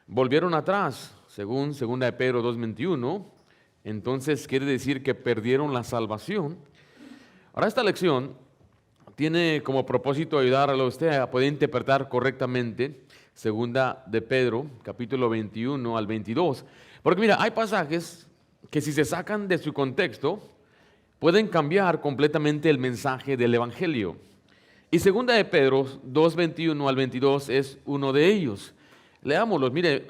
volvieron atrás, según 2 de Pedro 2:21, entonces quiere decir que perdieron la salvación. Ahora, esta lección tiene como propósito ayudarle a usted a poder interpretar correctamente 2 de Pedro, capítulo 21 al 22. Porque mira, hay pasajes que si se sacan de su contexto, pueden cambiar completamente el mensaje del Evangelio. Y 2 de Pedro 2:21 al 22 es uno de ellos. Leámoslos, mire,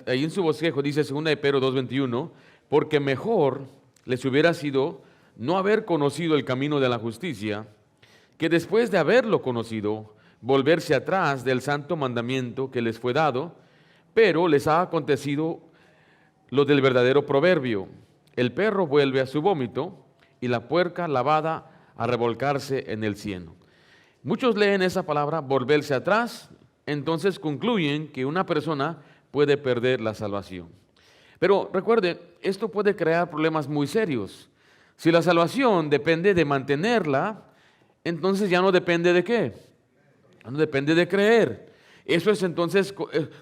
ahí en su bosquejo dice 2 de Pedro 2:21, porque mejor les hubiera sido no haber conocido el camino de la justicia, que después de haberlo conocido, volverse atrás del santo mandamiento que les fue dado, pero les ha acontecido lo del verdadero proverbio: el perro vuelve a su vómito y la puerca lavada a revolcarse en el cieno. Muchos leen esa palabra, volverse atrás, entonces concluyen que una persona puede perder la salvación. Pero recuerde, esto puede crear problemas muy serios. Si la salvación depende de mantenerla, entonces ya no depende de qué, ya no depende de creer. Eso es entonces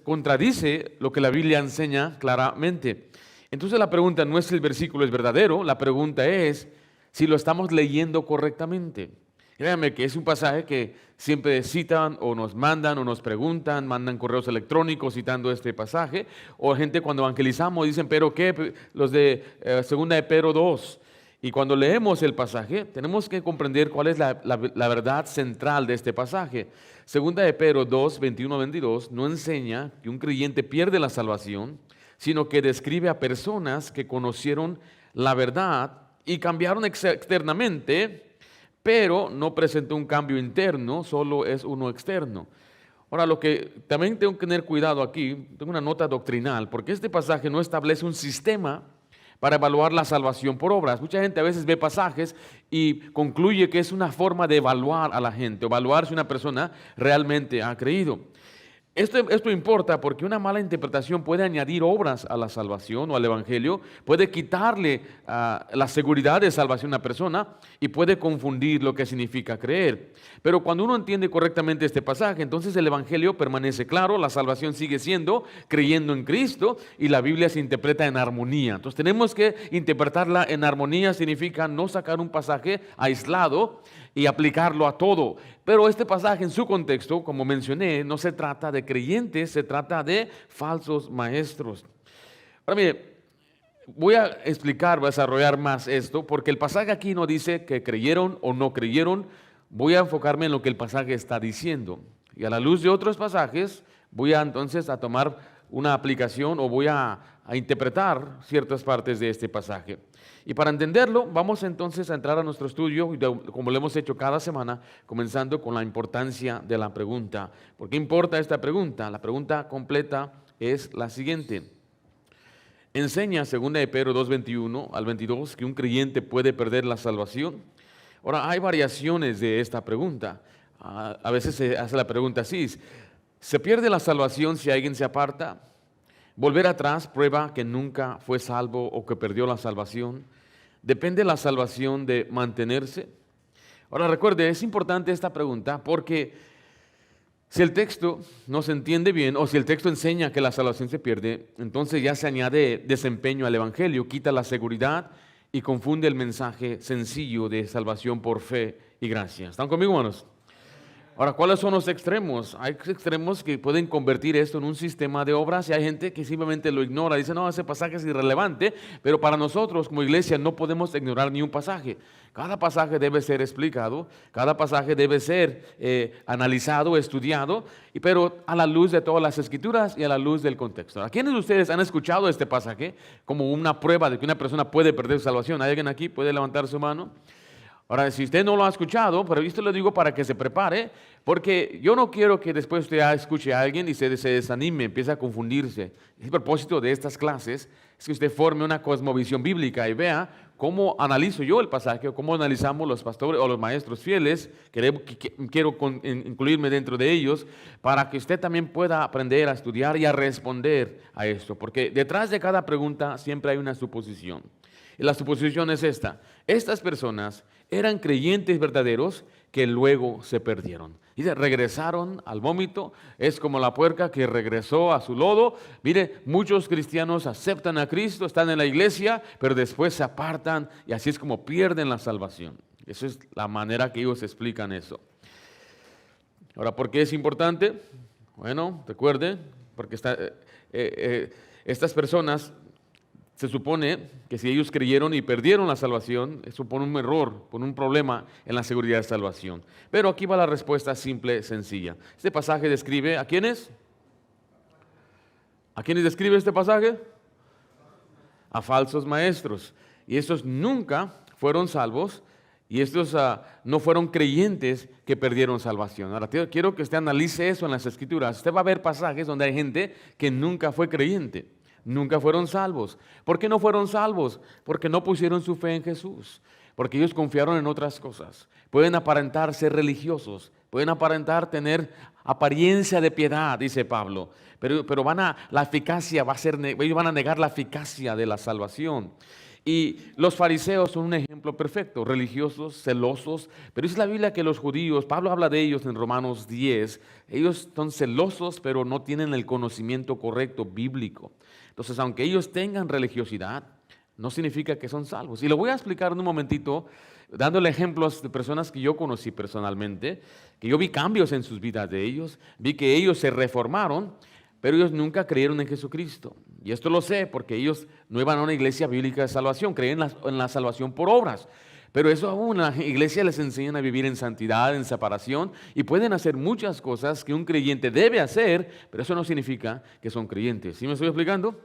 contradice lo que la Biblia enseña claramente. Entonces la pregunta no es si el versículo es verdadero, la pregunta es si lo estamos leyendo correctamente. Créanme que es un pasaje que siempre citan o nos mandan o nos preguntan, mandan correos electrónicos citando este pasaje, o gente cuando evangelizamos dicen, pero ¿qué? Los de 2 de Pedro 2. Y cuando leemos el pasaje, tenemos que comprender cuál es la verdad central de este pasaje. 2 de Pedro 2, 21-22 no enseña que un creyente pierde la salvación, sino que describe a personas que conocieron la verdad y cambiaron externamente, pero no presentó un cambio interno, solo es uno externo. Ahora, lo que también tengo que tener cuidado aquí, tengo una nota doctrinal, porque este pasaje no establece un sistema para evaluar la salvación por obras. Mucha gente a veces ve pasajes y concluye que es una forma de evaluar a la gente, evaluar si una persona realmente ha creído. Esto importa porque una mala interpretación puede añadir obras a la salvación o al evangelio, puede quitarle la seguridad de salvación a una persona y puede confundir lo que significa creer. Pero cuando uno entiende correctamente este pasaje, entonces el evangelio permanece claro, la salvación sigue siendo creyendo en Cristo y la Biblia se interpreta en armonía. Entonces tenemos que interpretarla en armonía, significa no sacar un pasaje aislado y aplicarlo a todo. Pero este pasaje en su contexto, como mencioné, no se trata de creyentes, se trata de falsos maestros. Ahora mire, voy a explicar, voy a desarrollar más esto, porque el pasaje aquí no dice que creyeron o no creyeron. Voy a enfocarme en lo que el pasaje está diciendo. Y a la luz de otros pasajes, voy a entonces a tomar una aplicación o voy a interpretar ciertas partes de este pasaje. Y para entenderlo, vamos entonces a entrar a nuestro estudio, como lo hemos hecho cada semana, comenzando con la importancia de la pregunta. ¿Por qué importa esta pregunta? La pregunta completa es la siguiente. Enseña 2 de Pedro 2:21 al 22 que un creyente puede perder la salvación. Ahora, hay variaciones de esta pregunta. A veces se hace la pregunta así: ¿se pierde la salvación si alguien se aparta? Volver atrás prueba que nunca fue salvo o que perdió la salvación. ¿Depende la salvación de mantenerse? Ahora recuerde, es importante esta pregunta porque si el texto no se entiende bien o si el texto enseña que la salvación se pierde, entonces ya se añade desempeño al evangelio, quita la seguridad y confunde el mensaje sencillo de salvación por fe y gracia. ¿Están conmigo, hermanos? Ahora, ¿cuáles son los extremos? Hay extremos que pueden convertir esto en un sistema de obras y hay gente que simplemente lo ignora, dice, no, ese pasaje es irrelevante, pero para nosotros como iglesia no podemos ignorar ni un pasaje. Cada pasaje debe ser explicado, cada pasaje debe ser analizado, estudiado, pero a la luz de todas las escrituras y a la luz del contexto. ¿A quiénes de ustedes han escuchado este pasaje como una prueba de que una persona puede perder su salvación? ¿Hay alguien aquí? ¿Puede levantar su mano? Ahora, si usted no lo ha escuchado, pero esto le digo para que se prepare, porque yo no quiero que después usted escuche a alguien y se desanime, empiece a confundirse. El propósito de estas clases es que usted forme una cosmovisión bíblica y vea cómo analizo yo el pasaje, o cómo analizamos los pastores o los maestros fieles, quiero incluirme dentro de ellos, para que usted también pueda aprender a estudiar y a responder a esto, porque detrás de cada pregunta siempre hay una suposición. Y la suposición es esta: estas personas eran creyentes verdaderos que luego se perdieron. Dice, regresaron al vómito, es como la puerca que regresó a su lodo. Mire, muchos cristianos aceptan a Cristo, están en la iglesia, pero después se apartan y así es como pierden la salvación. Esa es la manera que ellos explican eso. Ahora, ¿por qué es importante? Bueno, recuerde, porque estas personas, se supone que si ellos creyeron y perdieron la salvación, eso pone un error, pone un problema en la seguridad de salvación. Pero aquí va la respuesta simple, sencilla. Este pasaje describe, ¿a quiénes? ¿A quiénes describe este pasaje? A falsos maestros. Y estos nunca fueron salvos y estos no fueron creyentes que perdieron salvación. Ahora, quiero que usted analice eso en las Escrituras. Usted va a ver pasajes donde hay gente que nunca fue creyente. Nunca fueron salvos. ¿Por qué no fueron salvos? Porque no pusieron su fe en Jesús. Porque ellos confiaron en otras cosas. Pueden aparentar ser religiosos. Pueden aparentar tener apariencia de piedad, dice Pablo. Pero la eficacia va a ser, ellos van a negar la eficacia de la salvación. Y los fariseos son un ejemplo perfecto, religiosos, celosos, pero dice la Biblia que los judíos, Pablo habla de ellos en Romanos 10, ellos son celosos, pero no tienen el conocimiento correcto bíblico. Entonces, aunque ellos tengan religiosidad, no significa que son salvos. Y lo voy a explicar en un momentito, dándole ejemplos de personas que yo conocí personalmente, que yo vi cambios en sus vidas de ellos, vi que ellos se reformaron, pero ellos nunca creyeron en Jesucristo. Y esto lo sé porque ellos no iban a una iglesia bíblica de salvación, creen en la salvación por obras. Pero eso aún, la iglesia les enseñan a vivir en santidad, en separación, y pueden hacer muchas cosas que un creyente debe hacer, pero eso no significa que son creyentes. ¿Sí me estoy explicando?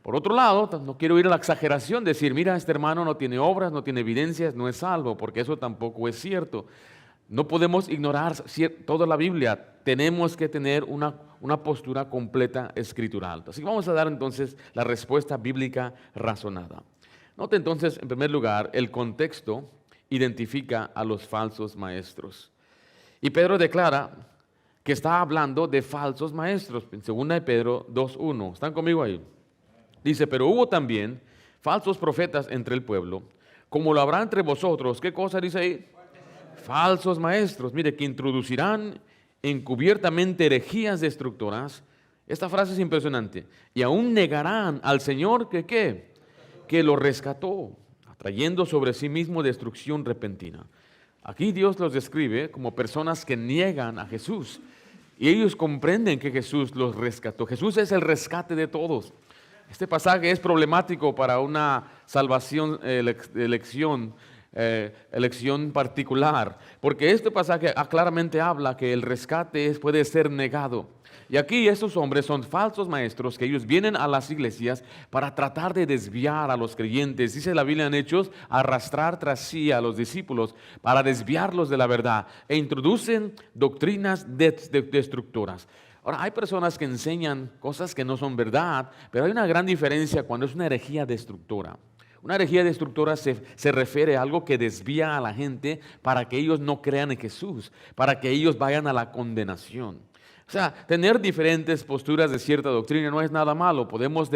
Por otro lado, no quiero ir a la exageración, decir, mira, este hermano no tiene obras, no tiene evidencias, no es salvo, porque eso tampoco es cierto. No podemos ignorar toda la Biblia, tenemos que tener una postura completa escritural. Así que vamos a dar entonces la respuesta bíblica razonada. Note entonces, en primer lugar, el contexto identifica a los falsos maestros. Y Pedro declara que está hablando de falsos maestros, en 2 de Pedro 2:1. ¿Están conmigo ahí? Dice, pero hubo también falsos profetas entre el pueblo, como lo habrá entre vosotros. ¿Qué cosa dice ahí? Falsos maestros, mire, que introducirán encubiertamente herejías destructoras. Esta frase es impresionante. Y aún negarán al Señor que ¿qué? Que lo rescató, atrayendo sobre sí mismo destrucción repentina. Aquí Dios los describe como personas que niegan a Jesús. Y ellos comprenden que Jesús los rescató. Jesús es el rescate de todos. Este pasaje es problemático para una salvación, elección particular, porque este pasaje claramente habla que el rescate puede ser negado. Y aquí estos hombres son falsos maestros que ellos vienen a las iglesias para tratar de desviar a los creyentes. Dice la Biblia en Hechos, arrastrar tras sí a los discípulos para desviarlos de la verdad e introducen doctrinas destructoras. Ahora, hay personas que enseñan cosas que no son verdad, pero hay una gran diferencia cuando es una herejía destructora. Una herejía destructora se refiere a algo que desvía a la gente para que ellos no crean en Jesús, para que ellos vayan a la condenación. O sea, tener diferentes posturas de cierta doctrina no es nada malo, podemos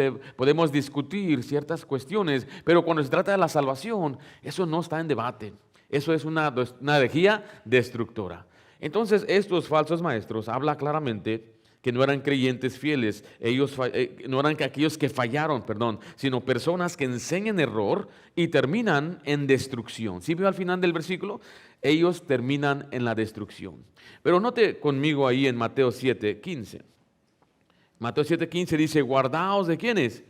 discutir ciertas cuestiones, pero cuando se trata de la salvación, eso no está en debate. Eso es una herejía destructora. Entonces, estos falsos maestros hablan claramente que no eran creyentes fieles, ellos no eran aquellos que fallaron, sino personas que enseñan error y terminan en destrucción. ¿Sí veo al final del versículo? Ellos terminan en la destrucción. Pero note conmigo ahí en Mateo 7:15. Mateo 7:15 dice, guardaos de ¿quiénes?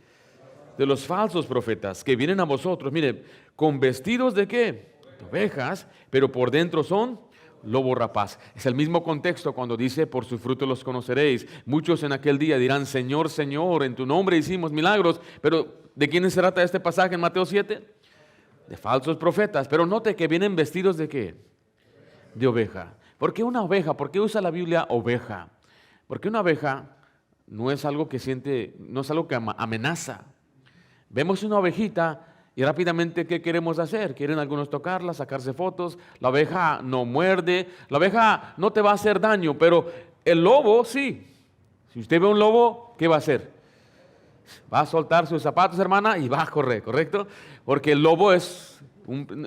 De los falsos profetas que vienen a vosotros, mire, con vestidos de ¿qué? De ovejas, pero por dentro son lobo rapaz. Es el mismo contexto cuando dice, por su fruto los conoceréis. Muchos en aquel día dirán, Señor, Señor, en tu nombre hicimos milagros. Pero, ¿de quiénes se trata este pasaje en Mateo 7? De falsos profetas. Pero note que vienen vestidos ¿de qué? De oveja. ¿Por qué una oveja? ¿Por qué usa la Biblia oveja? Porque una oveja no es algo que no es algo que amenaza. Vemos una ovejita y rápidamente, ¿qué queremos hacer? Quieren algunos tocarla, sacarse fotos. La oveja no muerde, la oveja no te va a hacer daño, pero el lobo sí. Si usted ve un lobo, ¿qué va a hacer? Va a soltar sus zapatos, hermana, y va a correr, ¿correcto? Porque el lobo es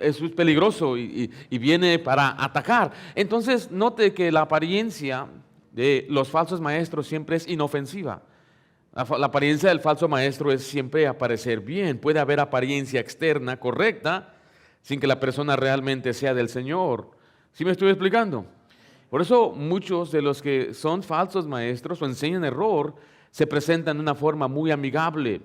Eso es peligroso y viene para atacar. Entonces, note que la apariencia de los falsos maestros siempre es inofensiva. La apariencia del falso maestro es siempre aparecer bien. Puede haber apariencia externa correcta sin que la persona realmente sea del Señor. ¿Sí me estoy explicando? Por eso muchos de los que son falsos maestros o enseñan error se presentan de una forma muy amigable.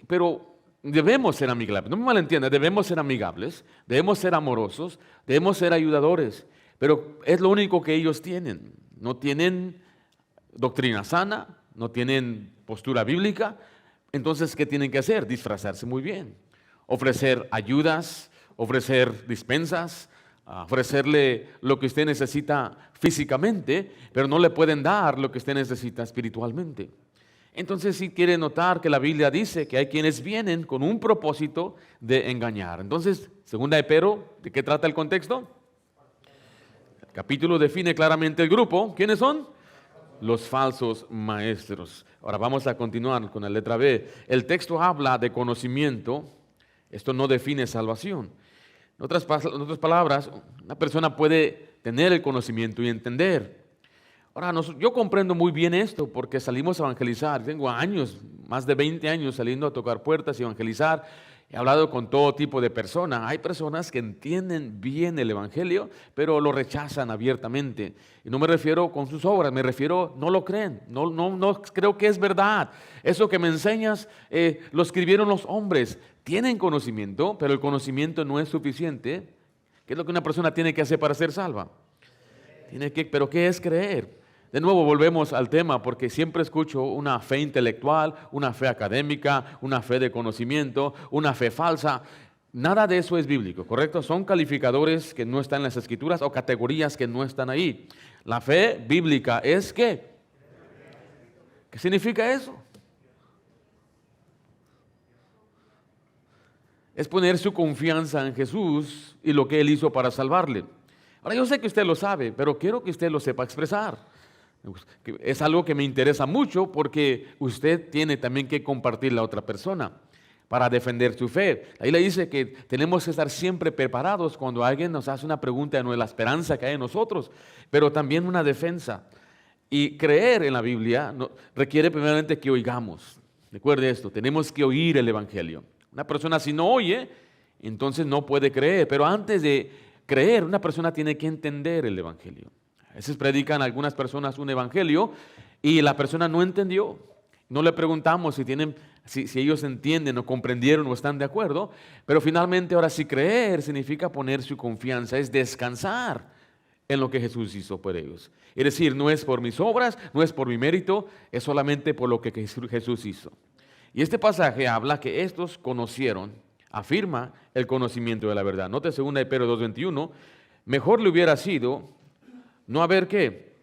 Pero debemos ser amigables, no me malentiendan, debemos ser amigables, debemos ser amorosos, debemos ser ayudadores. Pero es lo único que ellos tienen. No tienen doctrina sana, no tienen postura bíblica. Entonces, ¿qué tienen que hacer? Disfrazarse muy bien. Ofrecer ayudas, ofrecer dispensas, ofrecerle lo que usted necesita físicamente, pero no le pueden dar lo que usted necesita espiritualmente. Entonces sí quiere notar que la Biblia dice que hay quienes vienen con un propósito de engañar. Entonces, segunda de Pedro, ¿de qué trata el contexto? El capítulo define claramente el grupo. ¿Quiénes son? Los falsos maestros. Ahora vamos a continuar con la letra B. El texto habla de conocimiento. Esto no define salvación. En otras palabras, una persona puede tener el conocimiento y entender. Ahora, yo comprendo muy bien esto porque salimos a evangelizar. Tengo años, más de 20 años saliendo a tocar puertas y evangelizar. He hablado con todo tipo de personas. Hay personas que entienden bien el evangelio, pero lo rechazan abiertamente. Y no me refiero con sus obras, me refiero, no lo creen. No creo que es verdad. Eso que me enseñas, lo escribieron los hombres. Tienen conocimiento, pero el conocimiento no es suficiente. ¿Qué es lo que una persona tiene que hacer para ser salva? ¿Pero qué es creer? De nuevo volvemos al tema porque siempre escucho una fe intelectual, una fe académica, una fe de conocimiento, una fe falsa. Nada de eso es bíblico, ¿correcto? Son calificadores que no están en las Escrituras o categorías que no están ahí. La fe bíblica es ¿qué? ¿Qué significa eso? Es poner su confianza en Jesús y lo que Él hizo para salvarle. Ahora yo sé que usted lo sabe, pero quiero que usted lo sepa expresar. Es algo que me interesa mucho porque usted tiene también que compartirle a otra persona para defender su fe. Ahí le dice que tenemos que estar siempre preparados cuando alguien nos hace una pregunta de la esperanza que hay en nosotros, pero también una defensa. Y creer en la Biblia requiere primeramente que oigamos. Recuerde esto, tenemos que oír el Evangelio. Una persona si no oye, entonces no puede creer, pero antes de creer, una persona tiene que entender el Evangelio. A veces predican algunas personas un evangelio y la persona no entendió. No le preguntamos si ellos entienden o comprendieron o están de acuerdo, pero finalmente ahora sí creer significa poner su confianza, es descansar en lo que Jesús hizo por ellos. Es decir, no es por mis obras, no es por mi mérito, es solamente por lo que Jesús hizo. Y este pasaje habla que estos conocieron, afirma el conocimiento de la verdad. Note 2 de Pedro 2:21, mejor le hubiera sido no haber ¿qué?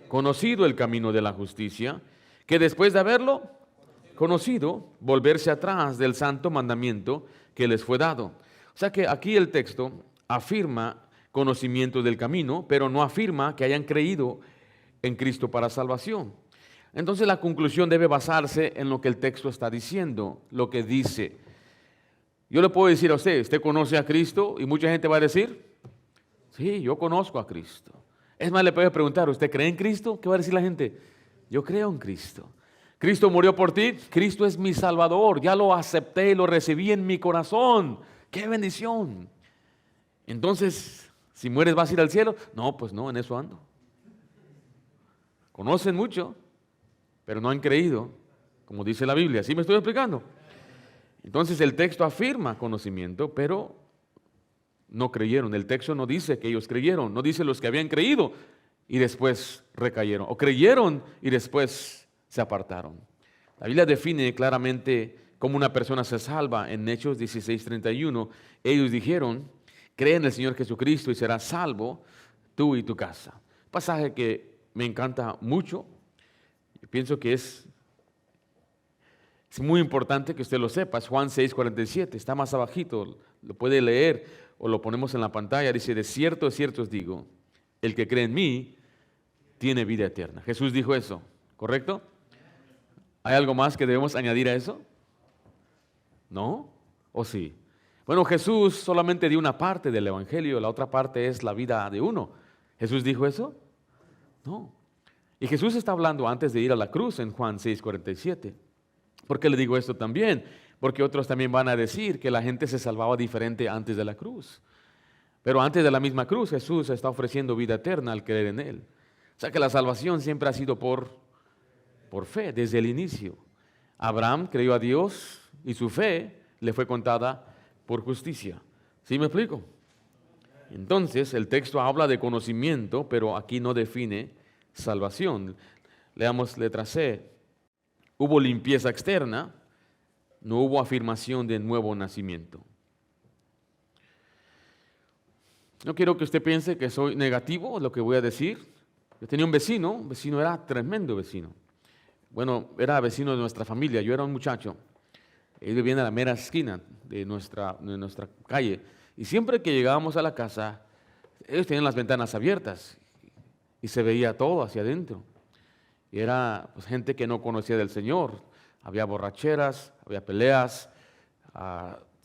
Conocido el camino de la justicia, que después de haberlo conocido, volverse atrás del santo mandamiento que les fue dado. O sea que aquí el texto afirma conocimiento del camino, pero no afirma que hayan creído en Cristo para salvación. Entonces la conclusión debe basarse en lo que el texto está diciendo, lo que dice. Yo le puedo decir a usted conoce a Cristo, y mucha gente va a decir, sí, yo conozco a Cristo. Es más, le puedo preguntar, ¿usted cree en Cristo? ¿Qué va a decir la gente? Yo creo en Cristo. Cristo murió por ti, Cristo es mi Salvador, ya lo acepté y lo recibí en mi corazón. ¡Qué bendición! Entonces, si mueres, ¿vas a ir al cielo? No, pues no, en eso ando. Conocen mucho, pero no han creído, como dice la Biblia. ¿Sí me estoy explicando? Entonces el texto afirma conocimiento, pero no creyeron. El texto no dice que ellos creyeron, no dice los que habían creído y después recayeron, o creyeron y después se apartaron. La Biblia define claramente cómo una persona se salva en Hechos 16:31. Ellos dijeron, cree en el Señor Jesucristo y serás salvo tú y tu casa. Pasaje que me encanta mucho. Yo pienso que es muy importante que usted lo sepa. Es Juan 6:47, está más abajito, lo puede leer o lo ponemos en la pantalla. Dice, de cierto os digo, el que cree en mí tiene vida eterna. Jesús dijo eso, ¿correcto? ¿Hay algo más que debemos añadir a eso? ¿No? ¿O sí? Bueno, Jesús solamente dio una parte del Evangelio, la otra parte es la vida de uno. ¿Jesús dijo eso? No. Y Jesús está hablando antes de ir a la cruz en Juan 6:47. ¿Por qué le digo esto también? Porque otros también van a decir que la gente se salvaba diferente antes de la cruz. Pero antes de la misma cruz, Jesús está ofreciendo vida eterna al creer en Él. O sea que la salvación siempre ha sido por fe, desde el inicio. Abraham creyó a Dios y su fe le fue contada por justicia. ¿Sí me explico? Entonces, el texto habla de conocimiento, pero aquí no define salvación. Leamos letra C. Hubo limpieza externa, no hubo afirmación de nuevo nacimiento. No quiero que usted piense que soy negativo lo que voy a decir. Yo tenía un vecino era tremendo vecino. Bueno, era vecino de nuestra familia, yo era un muchacho. Él vivía en la mera esquina de nuestra calle. Y siempre que llegábamos a la casa, ellos tenían las ventanas abiertas y se veía todo hacia adentro. Y era pues, gente que no conocía del Señor. Había borracheras, había peleas.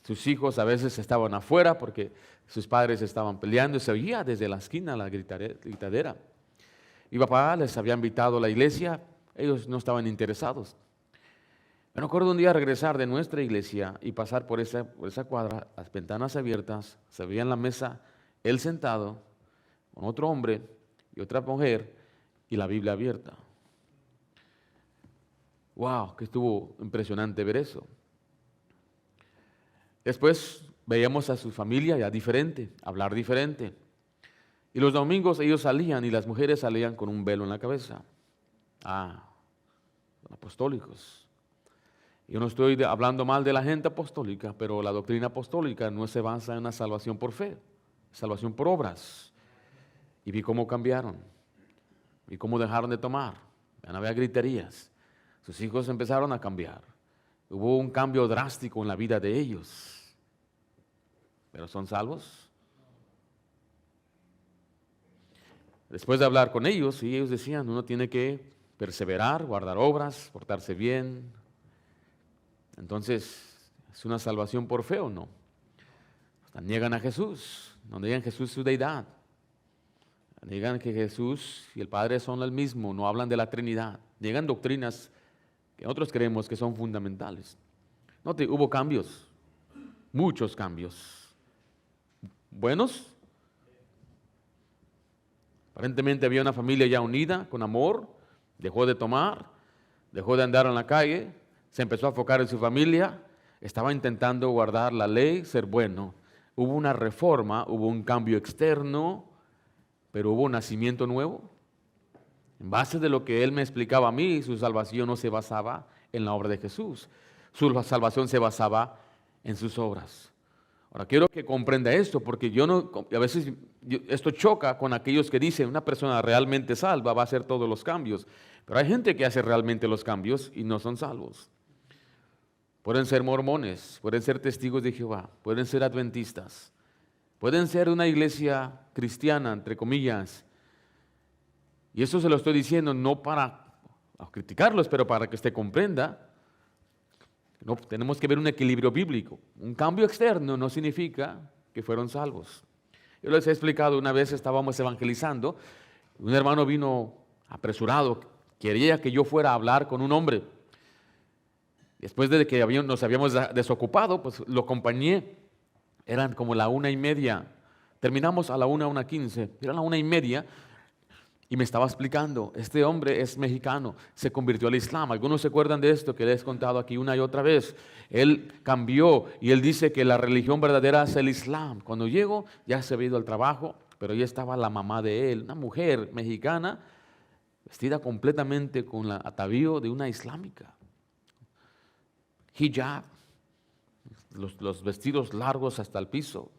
Sus hijos a veces estaban afuera porque sus padres estaban peleando y se oía desde la esquina la gritadera. Mi papá les había invitado a la iglesia, ellos no estaban interesados. Me acuerdo un día regresar de nuestra iglesia y pasar por esa cuadra, las ventanas abiertas, se veía en la mesa él sentado con otro hombre y otra mujer y la Biblia abierta. ¡Wow! Que estuvo impresionante ver eso. Después veíamos a su familia ya diferente, hablar diferente. Y los domingos ellos salían y las mujeres salían con un velo en la cabeza. Apostólicos. Yo no estoy hablando mal de la gente apostólica, pero la doctrina apostólica no se basa en una salvación por fe, salvación por obras. Y vi cómo cambiaron, vi cómo dejaron de tomar, ya no había griterías. Sus hijos empezaron a cambiar. Hubo un cambio drástico en la vida de ellos. ¿Pero son salvos? Después de hablar con ellos, y ellos decían, uno tiene que perseverar, guardar obras, portarse bien. Entonces, ¿es una salvación por fe o no? Hasta niegan a Jesús, no niegan a Jesús su deidad. Niegan que Jesús y el Padre son el mismo, no hablan de la Trinidad. Niegan doctrinas que nosotros creemos que son fundamentales. Note, hubo cambios, muchos cambios. ¿Buenos? Aparentemente había una familia ya unida, con amor, dejó de tomar, dejó de andar en la calle, se empezó a enfocar en su familia, estaba intentando guardar la ley, ser bueno. Hubo una reforma, hubo un cambio externo, pero hubo un nacimiento nuevo. En base de lo que él me explicaba a mí, su salvación no se basaba en la obra de Jesús. Su salvación se basaba en sus obras. Ahora, quiero que comprenda esto, porque a veces esto choca con aquellos que dicen una persona realmente salva va a hacer todos los cambios. Pero hay gente que hace realmente los cambios y no son salvos. Pueden ser mormones, pueden ser testigos de Jehová, pueden ser adventistas, pueden ser una iglesia cristiana, entre comillas. Y eso se lo estoy diciendo no para criticarlos, pero para que usted comprenda. No, tenemos que ver un equilibrio bíblico. Un cambio externo no significa que fueron salvos. Yo les he explicado, una vez estábamos evangelizando, un hermano vino apresurado, quería que yo fuera a hablar con un hombre. Después de que nos habíamos desocupado, pues lo acompañé. Eran como la 1:30. Terminamos a la 1:15. Eran la 1:30. Y me estaba explicando, este hombre es mexicano, se convirtió al Islam. Algunos se acuerdan de esto que les he contado aquí una y otra vez. Él cambió y él dice que la religión verdadera es el Islam. Cuando llego, ya se había ido al trabajo, pero ya estaba la mamá de él, una mujer mexicana, vestida completamente con el atavío de una islámica. Hijab, los vestidos largos hasta el piso.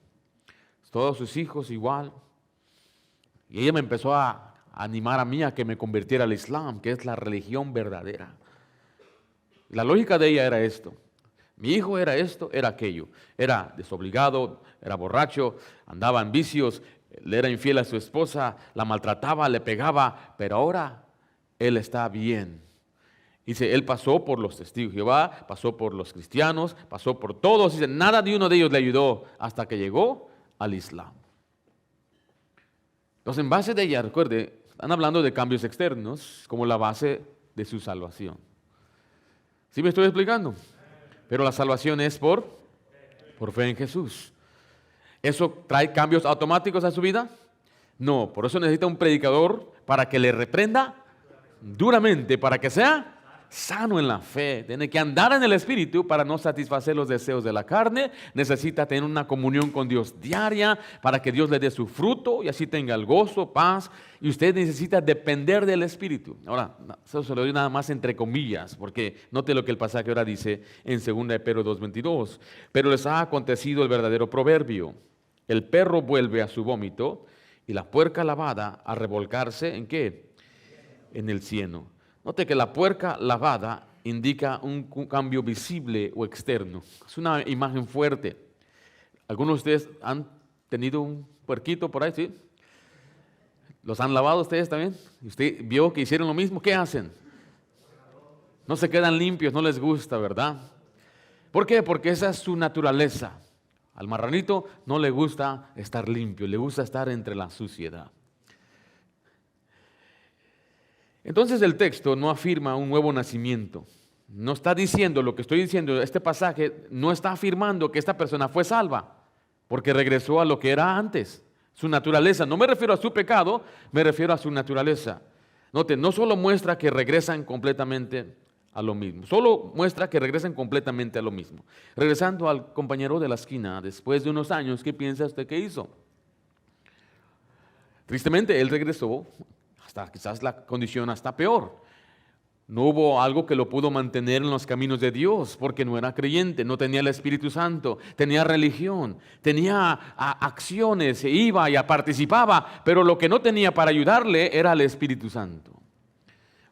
Todos sus hijos igual. Y ella me empezó a animar a mí a que me convirtiera al Islam, que es la religión verdadera. La lógica de ella era esto. Mi hijo era esto, era aquello. Era desobligado, era borracho, andaba en vicios, le era infiel a su esposa, la maltrataba, le pegaba, pero ahora él está bien. Dice, Él pasó por los testigos de Jehová, pasó por los cristianos, pasó por todos. Dice, nada de uno de ellos le ayudó hasta que llegó al Islam. Entonces, en base de ella, recuerde, están hablando de cambios externos como la base de su salvación. ¿Sí me estoy explicando? Pero la salvación es por fe en Jesús. ¿Eso trae cambios automáticos a su vida? No, por eso necesita un predicador para que le reprenda duramente, para que sea sano en la fe. Tiene que andar en el Espíritu para no satisfacer los deseos de la carne. Necesita tener una comunión con Dios diaria para que Dios le dé su fruto y así tenga el gozo, paz. Y usted necesita depender del Espíritu. Ahora, eso se lo doy nada más entre comillas, porque note lo que el pasaje ahora dice en 2 de Pedro 2:22. Pero les ha acontecido el verdadero proverbio: el perro vuelve a su vómito y la puerca lavada a revolcarse ¿en qué? En el cieno. Note que la puerca lavada indica un cambio visible o externo. Es una imagen fuerte. ¿Algunos de ustedes han tenido un puerquito por ahí? ¿Sí? ¿Los han lavado ustedes también? ¿Y usted vio que hicieron lo mismo? ¿Qué hacen? No se quedan limpios, no les gusta, ¿verdad? ¿Por qué? Porque esa es su naturaleza. Al marranito no le gusta estar limpio, le gusta estar entre la suciedad. Entonces el texto no afirma un nuevo nacimiento. No está diciendo lo que estoy diciendo, este pasaje no está afirmando que esta persona fue salva, porque regresó a lo que era antes, su naturaleza. No me refiero a su pecado, me refiero a su naturaleza. Note, no solo muestra que regresan completamente a lo mismo, solo muestra que regresan completamente a lo mismo. Regresando al compañero de la esquina, después de unos años, ¿qué piensa usted que hizo? Tristemente, él regresó hasta quizás la condición hasta peor. No hubo algo que lo pudo mantener en los caminos de Dios, porque no era creyente, no tenía el Espíritu Santo, tenía religión, tenía acciones, iba y participaba, pero lo que no tenía para ayudarle era el Espíritu Santo.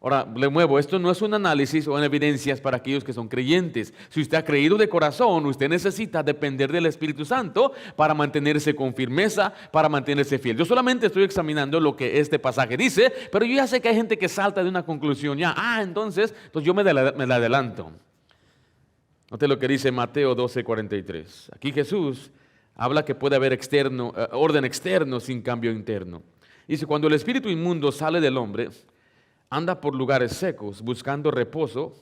Ahora, le muevo, esto no es un análisis o en evidencias para aquellos que son creyentes. Si usted ha creído de corazón, usted necesita depender del Espíritu Santo para mantenerse con firmeza, para mantenerse fiel. Yo solamente estoy examinando lo que este pasaje dice, pero yo ya sé que hay gente que salta de una conclusión ya. Entonces yo me la adelanto. Note lo que dice Mateo 12:43. Aquí Jesús habla que puede haber orden externo sin cambio interno. Dice, cuando el espíritu inmundo sale del hombre, anda por lugares secos buscando reposo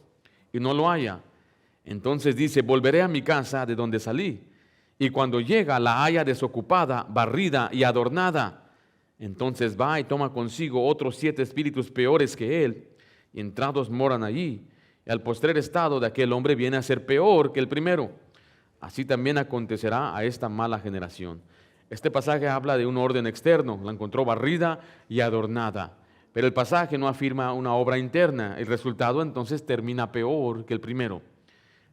y no lo halla. Entonces dice, volveré a mi casa de donde salí. Y cuando llega la halla desocupada, barrida y adornada. Entonces va y toma consigo otros 7 espíritus peores que él, y entrados moran allí. Y al postrer estado de aquel hombre viene a ser peor que el primero. Así también acontecerá a esta mala generación. Este pasaje habla de un orden externo, la encontró barrida y adornada. Pero el pasaje no afirma una obra interna. El resultado entonces termina peor que el primero.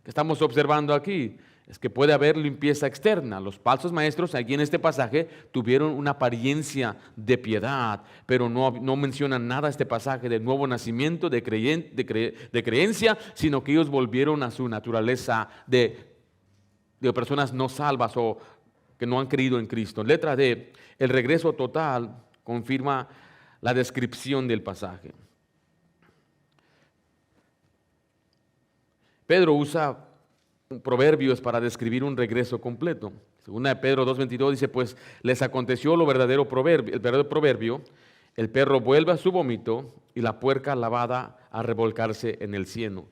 ¿Qué estamos observando aquí? Es que puede haber limpieza externa. Los falsos maestros aquí en este pasaje tuvieron una apariencia de piedad, pero no mencionan nada este pasaje de nuevo nacimiento, de creencia, sino que ellos volvieron a su naturaleza de personas no salvas o que no han creído en Cristo. Letra D, el regreso total confirma la descripción del pasaje. Pedro usa proverbios para describir un regreso completo. Segunda de Pedro 2:22 dice, pues les aconteció el verdadero proverbio, el perro vuelve a su vómito y la puerca lavada a revolcarse en el cieno.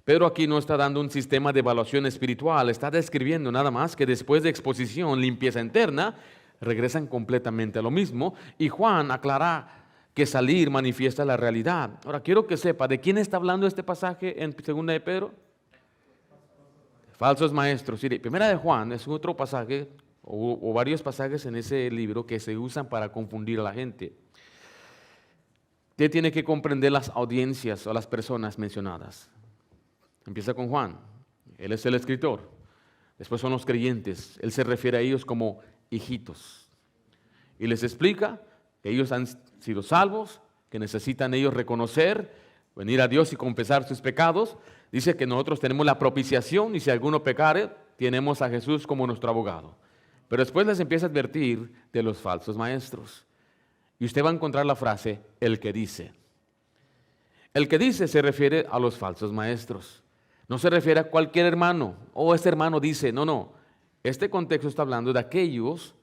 Pedro aquí no está dando un sistema de evaluación espiritual, está describiendo nada más que después de exposición, limpieza interna, regresan completamente a lo mismo. Y Juan aclara que salir manifiesta la realidad. Ahora quiero que sepa, ¿de quién está hablando este pasaje en 2 de Pedro? Falsos maestros. Sí, Primera de Juan es otro pasaje, o varios pasajes en ese libro que se usan para confundir a la gente. Usted tiene que comprender las audiencias o las personas mencionadas. Empieza con Juan, él es el escritor. Después son los creyentes, él se refiere a ellos como hijitos. Y les explica que ellos han sido salvos, que necesitan ellos reconocer, venir a Dios y confesar sus pecados. Dice que nosotros tenemos la propiciación y si alguno pecare, tenemos a Jesús como nuestro abogado. Pero después les empieza a advertir de los falsos maestros. Y usted va a encontrar la frase, el que dice. El que dice se refiere a los falsos maestros. No se refiere a cualquier hermano. O este hermano dice, no. Este contexto está hablando de aquellos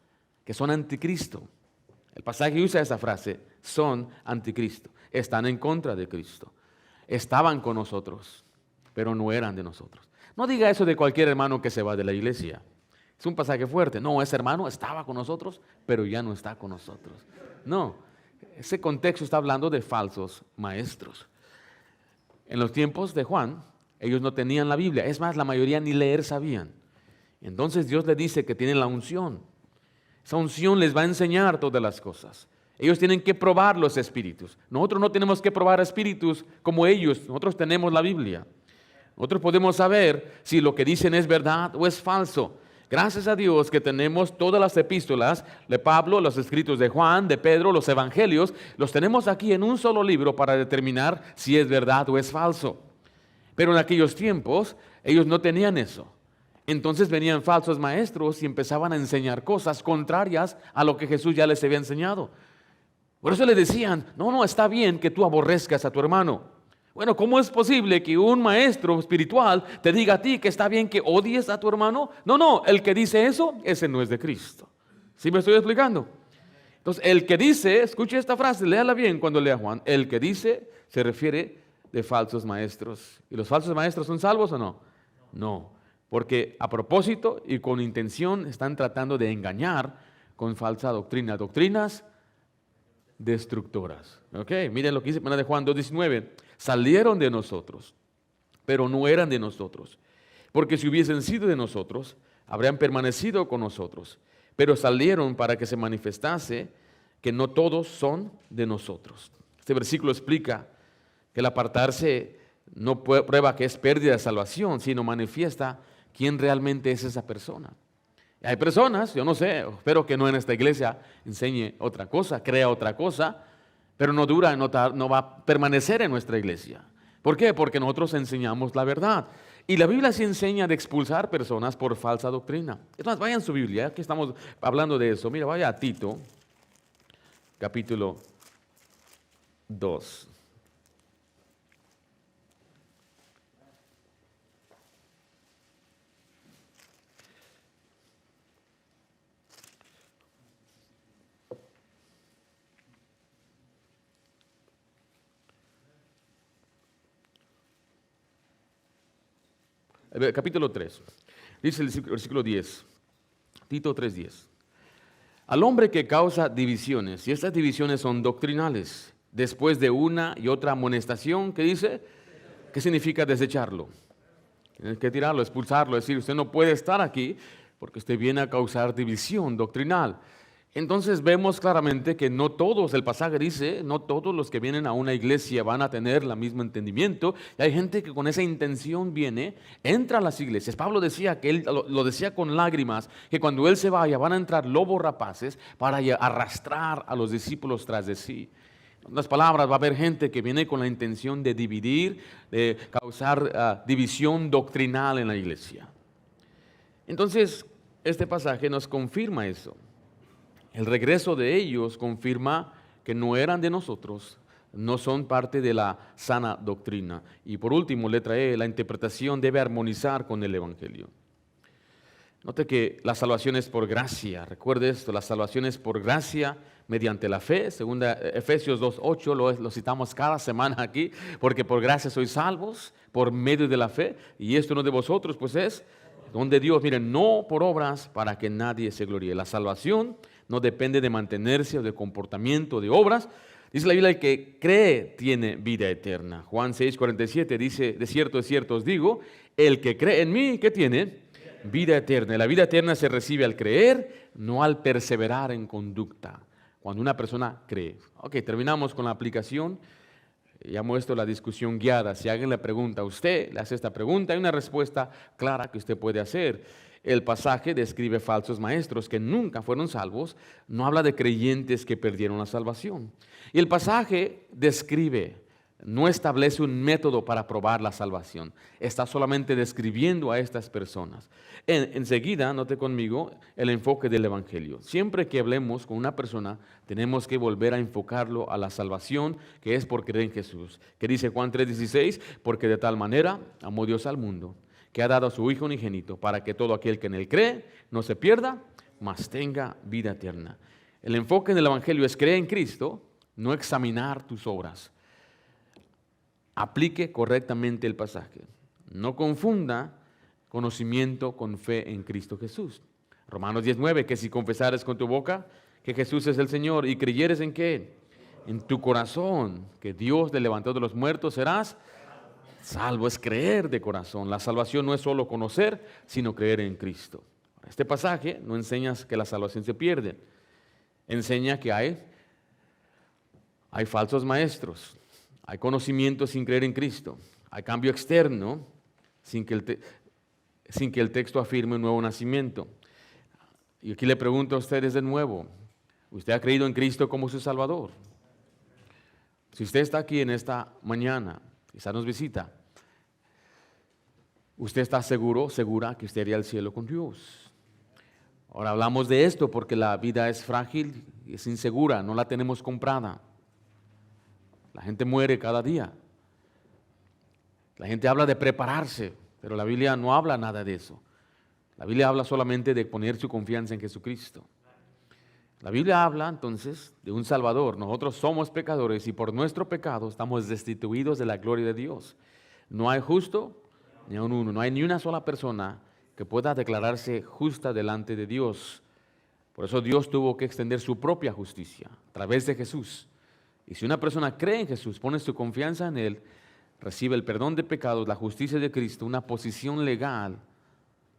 que son anticristo. El pasaje usa esa frase, son anticristo. Están en contra de Cristo. Estaban con nosotros, pero no eran de nosotros. No diga eso de cualquier hermano que se va de la iglesia. Es un pasaje fuerte. No, ese hermano estaba con nosotros, pero ya no está con nosotros. No, ese contexto está hablando de falsos maestros. En los tiempos de Juan, ellos no tenían la Biblia. Es más, la mayoría ni leer sabían. Entonces Dios les dice que tienen la unción. Esa unción les va a enseñar todas las cosas. Ellos tienen que probar los espíritus. Nosotros no tenemos que probar espíritus como ellos. Nosotros tenemos la Biblia. Nosotros podemos saber si lo que dicen es verdad o es falso. Gracias a Dios que tenemos todas las epístolas de Pablo, los escritos de Juan, de Pedro, los evangelios. Los tenemos aquí en un solo libro para determinar si es verdad o es falso. Pero en aquellos tiempos ellos no tenían eso. Entonces venían falsos maestros y empezaban a enseñar cosas contrarias a lo que Jesús ya les había enseñado. Por eso le decían, no, está bien que tú aborrezcas a tu hermano. Bueno, ¿cómo es posible que un maestro espiritual te diga a ti que está bien que odies a tu hermano? No, el que dice eso, ese no es de Cristo. ¿Sí me estoy explicando? Entonces, el que dice, escuche esta frase, léala bien cuando lea Juan, el que dice se refiere de falsos maestros. ¿Y los falsos maestros son salvos o no? No. Porque a propósito y con intención están tratando de engañar con falsa doctrina, doctrinas destructoras. Miren lo que dice de Juan 2:19. Salieron de nosotros, pero no eran de nosotros. Porque si hubiesen sido de nosotros, habrían permanecido con nosotros. Pero salieron para que se manifestase que no todos son de nosotros. Este versículo explica que el apartarse no prueba que es pérdida de salvación, sino manifiesta quién realmente es esa persona. Hay personas, yo no sé, espero que no en esta iglesia enseñe otra cosa, crea otra cosa, pero no va a permanecer en nuestra iglesia. ¿Por qué? Porque nosotros enseñamos la verdad. Y la Biblia se enseña de expulsar personas por falsa doctrina. Entonces, vayan a su Biblia, que estamos hablando de eso. Mira, vaya a Tito, capítulo 2. Capítulo 3, dice el versículo 10, Tito 3:10. Al hombre que causa divisiones, y estas divisiones son doctrinales, después de una y otra amonestación, ¿qué dice? ¿Qué significa desecharlo? Tienes que tirarlo, expulsarlo, decir, usted no puede estar aquí porque usted viene a causar división doctrinal. Entonces vemos claramente que no todos, el pasaje dice, no todos los que vienen a una iglesia van a tener el mismo entendimiento. Y hay gente que con esa intención viene, entra a las iglesias. Pablo decía que él lo decía con lágrimas, que cuando él se vaya van a entrar lobos rapaces para arrastrar a los discípulos tras de sí. En otras palabras, va a haber gente que viene con la intención de dividir, de causar división doctrinal en la iglesia. Entonces, este pasaje nos confirma eso. El regreso de ellos confirma que no eran de nosotros, no son parte de la sana doctrina. Y por último, letra E, la interpretación debe armonizar con el Evangelio. Note que la salvación es por gracia. Recuerde esto, la salvación es por gracia mediante la fe. Segunda Efesios 2:8, lo citamos cada semana aquí, porque por gracia sois salvos por medio de la fe. Y esto no de vosotros, pues es don de Dios. Miren, no por obras para que nadie se gloríe. La salvación no depende de mantenerse o de comportamiento, de obras. Dice la Biblia, el que cree tiene vida eterna. Juan 6:47 dice, de cierto os digo, el que cree en mí, ¿qué tiene? Vida eterna. Y la vida eterna se recibe al creer, no al perseverar en conducta. Cuando una persona cree. Ok, terminamos con la aplicación. Llamo esto la discusión guiada. Si alguien le pregunta a usted, le hace esta pregunta, hay una respuesta clara que usted puede hacer. El pasaje describe falsos maestros que nunca fueron salvos, no habla de creyentes que perdieron la salvación. Y el pasaje describe no establece un método para probar la salvación. Está solamente describiendo a estas personas. Enseguida, note conmigo el enfoque del Evangelio. Siempre que hablemos con una persona, tenemos que volver a enfocarlo a la salvación, que es por creer en Jesús. Que dice Juan 3:16, porque de tal manera amó Dios al mundo, que ha dado a su Hijo unigénito, para que todo aquel que en él cree no se pierda, mas tenga vida eterna. El enfoque en el Evangelio es creer en Cristo, no examinar tus obras. Aplique correctamente el pasaje. No confunda conocimiento con fe en Cristo Jesús. Romanos 19, que si confesares con tu boca que Jesús es el Señor y creyeres en qué, en tu corazón que Dios le levantó de los muertos, serás salvo. Es creer de corazón. La salvación no es solo conocer, sino creer en Cristo. Este pasaje no enseña que la salvación se pierde. Enseña que hay falsos maestros. Hay conocimiento sin creer en Cristo. Hay cambio externo sin que el texto afirme un nuevo nacimiento. Y aquí le pregunto a ustedes de nuevo, ¿usted ha creído en Cristo como su Salvador? Si usted está aquí en esta mañana, quizá nos visita, ¿usted está seguro, segura que usted iría al cielo con Dios? Ahora hablamos de esto porque la vida es frágil y es insegura, no la tenemos comprada. La gente muere cada día. La gente habla de prepararse, pero la Biblia no habla nada de eso. La Biblia habla solamente de poner su confianza en Jesucristo. La Biblia habla entonces de un Salvador. Nosotros somos pecadores y por nuestro pecado estamos destituidos de la gloria de Dios. No hay justo ni aun uno. No hay ni una sola persona que pueda declararse justa delante de Dios. Por eso Dios tuvo que extender su propia justicia a través de Jesús. Y si una persona cree en Jesús, pone su confianza en Él, recibe el perdón de pecados, la justicia de Cristo, una posición legal,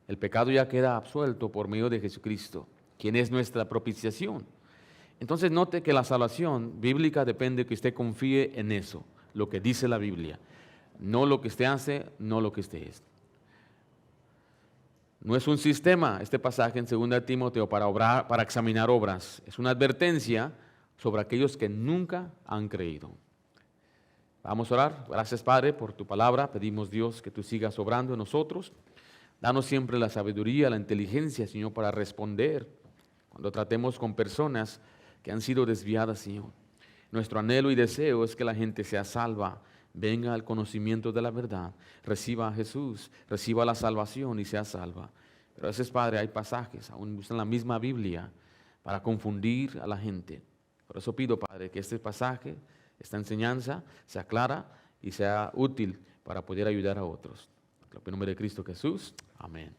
el pecado ya queda absuelto por medio de Jesucristo, quien es nuestra propiciación. Entonces note que la salvación bíblica depende de que usted confíe en eso, lo que dice la Biblia, no lo que usted hace, no lo que usted es. No es un sistema este pasaje en 2 Timoteo para examinar obras, es una advertencia sobre aquellos que nunca han creído. Vamos a orar. Gracias, Padre, por tu palabra. Pedimos, Dios, que tú sigas obrando en nosotros. Danos siempre la sabiduría, la inteligencia, Señor, para responder cuando tratemos con personas que han sido desviadas, Señor. Nuestro anhelo y deseo es que la gente sea salva, venga al conocimiento de la verdad, reciba a Jesús, reciba la salvación y sea salva. Pero a veces, Padre, hay pasajes, aún en la misma Biblia, para confundir a la gente. Por eso pido, Padre, que este pasaje, esta enseñanza, sea clara y sea útil para poder ayudar a otros. En el nombre de Cristo Jesús. Amén.